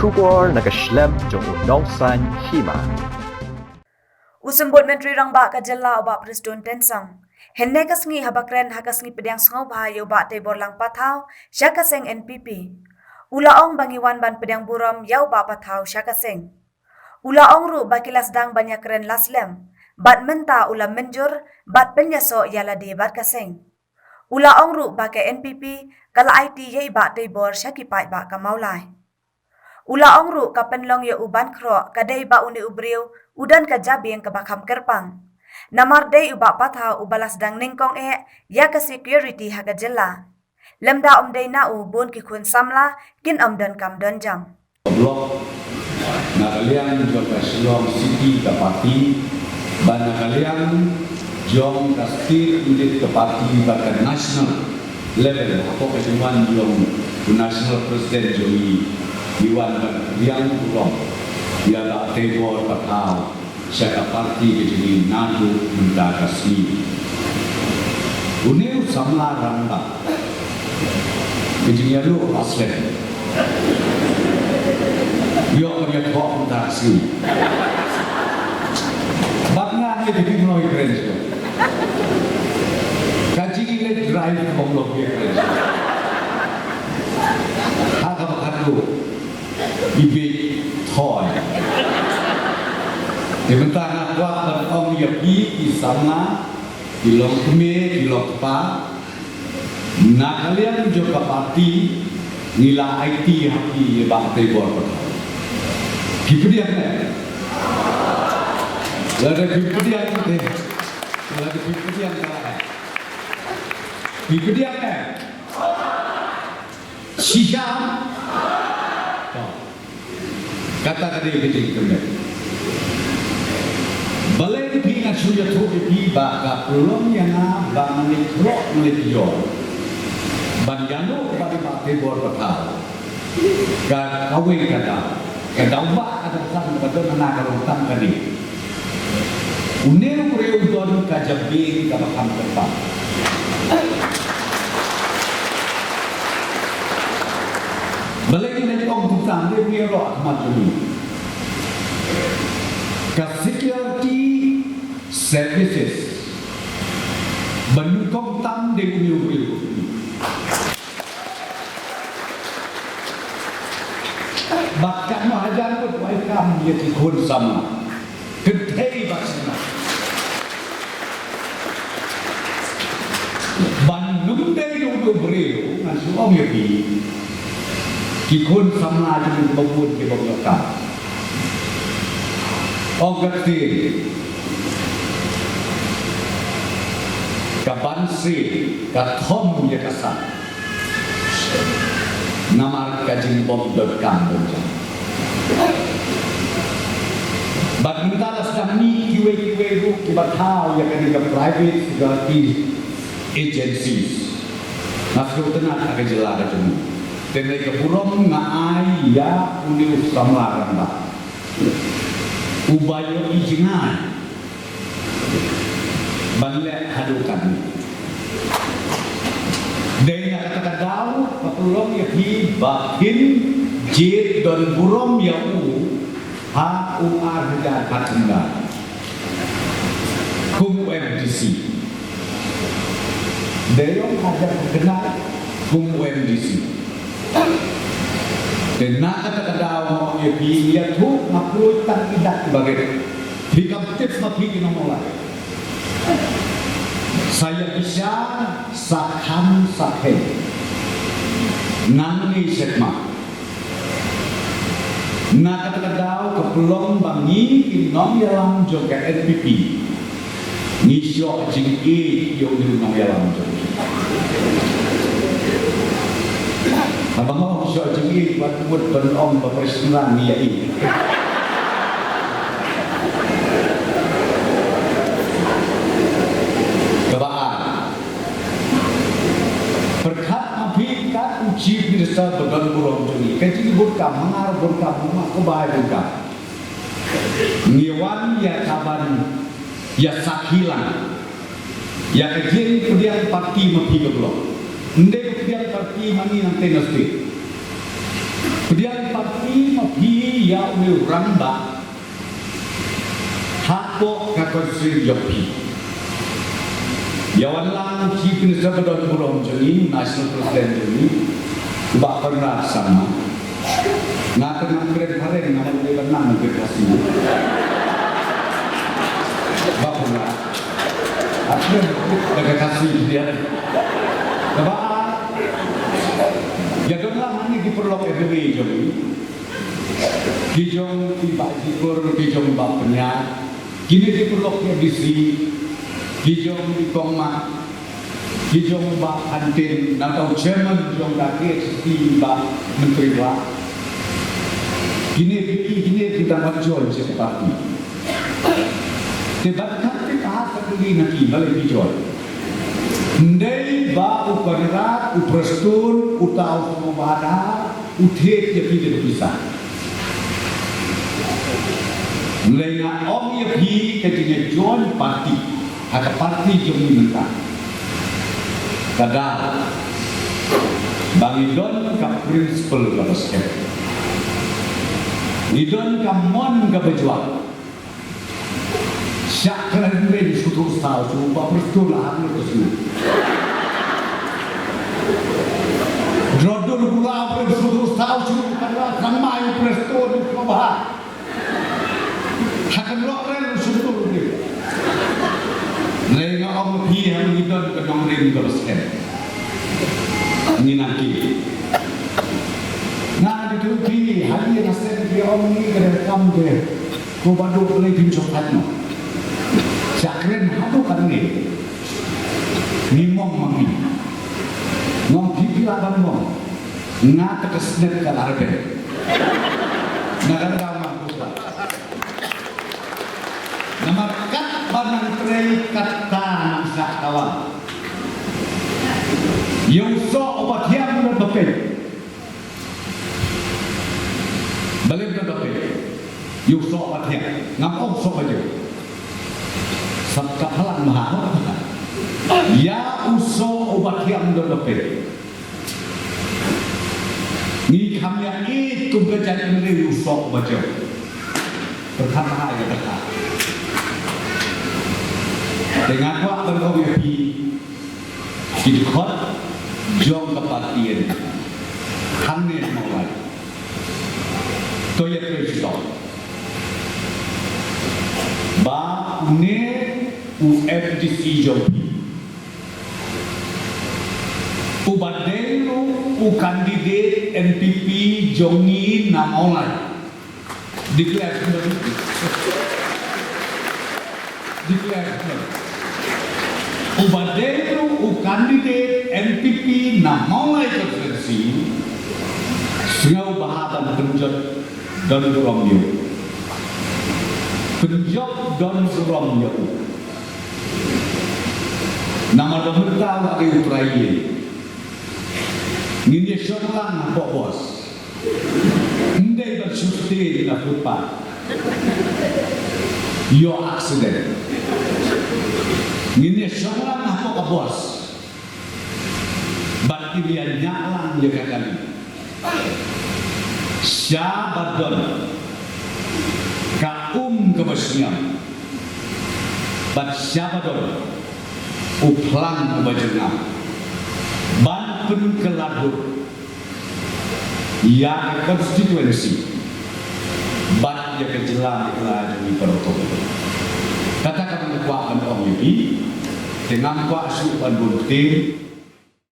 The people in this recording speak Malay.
Shubor nakaslem jong Nausan Hima. Usumbot Menteri Rangba Kajala Oba Preston Tensang. Henne kasngi habakren hakasngi pedang sngau bahayo ba tebor lang patau syakaseng NPP. Ulaong bangiwan ban pedang burom yau ba patau syakaseng. Ulaong ru bakilas dang banyak keren laslem. Bat menta ulam menjur bat penyaso yala di bat kaseng. Ulaong ru bake NPP kala IT yei ba tebor syakipai ba kamaulai. Ulaong ru kapenlong ya uban kro kadai ba uni ubriu udan kajabing kabakam kerpang. Namar day uba patha ubalas dang ningkong ya ka security hagajela. Lemda day na bun ki kun samla kin dan kam donjang. Blok nakalian jong Silom City kapati ban nakalian jong kastir unit kapati bahkan national level ako kejuan jong national president jogi Iwan yang pulang dia tak tebor patau saya parti kejadi nadu minta kasih uniu samla rangba kejadian lu aslen yo punya kok minta kasih bangga ni jadi noi keren tu kaji ini drive komplok dia keren apa makan lu ibe toy sebentar nak buat orang yang di sana di Lokme di Lokpa nak kalian juga parti nila IT haki bang tebor kipedian ada kipedian ada kipedian kipedian Syam kata tadi kecil kemudian balai pingat suya tu di baka pelong yang bang nikrok melitior banjano pada bate bor bakal ka kawin kata kadamba ada sang pada anak rontang kali uneu reu don kajabi ka bakam tepat balai ni kong tutang dia punya roh amat dulu. Security services benukong tam dia punya beliau. Bahkan mahajan pun welcome dia tikun sama. Kedai bahasa. Bandung dia dulu beliau nasi om yapi. Kikun sama dengan babun ke babukkan. Augustin, kabansi, kathom ya kasar. Nama kajing babukkan bonjang. Bagintala sedang ni kiwe ru kibatau ya kan ke private security agencies. Nasru tenang akan jelas aja. Tenai keburom ngai ya uniu samlaran ba ubayo ijingan banle hadukan dena kata dau keburom ya hi bakin jid dan burom ya ha ar hajar katenda kum MDC deyo hajar kenal kum MDC dan nak kata mau dia tu makhluk tak tidak sebagai hikam tips mati nomor lain. Saya bisa sakhan sakhen nangni sekma. Nak kata kepelong bangi inom yalang juga NPP. Nisyo jing yo inom yalang juga. Abang mau syok jengi buat buat berom berpersenan dia ini. Kebaan. Berkat apikat uji bisa beban burung jengi. Kecil burka mengar burka rumah kebaya burka. Ngiwan ya kaban ya sakilan. Ya kecil kemudian parti mepi keblok. Ndek kemudian parti mani nanti nasti. Kemudian parti ya umi ramba hako kakonsri yopi yawan lang kipin sabadon burong joni national president joni ba pernah sama ngata nang keren ngamal leban nang berkasih ba pernah aku dekat kasih dia ba ya doang ini diperlok edewi joni kijong tiba jikur kijong bapnya kini diperloknya bisi kijong di koma kijong ba antin atau chairman kijong rakyat tiba menteri wa kini kita menjual seperti tiba kami bahas lagi nanti balik dijual ndai ba upanerat uprastun utau semubada uthet ya tidak bisa Lenga om ya pi ketika join parti, ada parti jom minta. Kada bagi don ka principal ka basket. Ni don ka mon ka berjuang. Syakran ben suatu tahu cuba pertulah aku tu. Drodol gula ben suatu tahu cuba ramai pertulah cuba. Hakan lokal suatu ni. Lenga om pi ham ni don ka dong ring ka basket. Ni nanti. Nah itu pi hari nasi dia om ni kada kam dia. Ko badu boleh pinjok no. Syakren hadu kan ni. Mimong mami. Ngom pi laban ngom. Ngata kesnet ka arbe. Nagan dama putra. Nama kat banang trei kata nangsa kawan. Yang so obat yang berbepet. Balik berbepet. Yang so obat yang ngapong so aja. Sabta halang mahal. Ya uso obat yang berbepet. Ni kami itu berjalan dari uso obat yang pertama ya pertama. Dengan waktu berkopi dikot jom kepastian kami mulai toya terus ba ne UFDC jom ubadelu kandidat NPP jongi na mulai declare Ubadelu kandidat NPP na mulai konferensi sengau bahasan penjot dan romyo nama pemerintah lagi Ukraina ini syoklang bos ndai bersusti na futbal yo accident ini syoklang apa bos bat dia nyalang dia kali syabadon kaum kebasniam bat syabadon uplang ubajengam ban pun keladur ya konstituensi bat dia kejelang iklan di protokol katakan kuat om ini dengan kuat supan bunting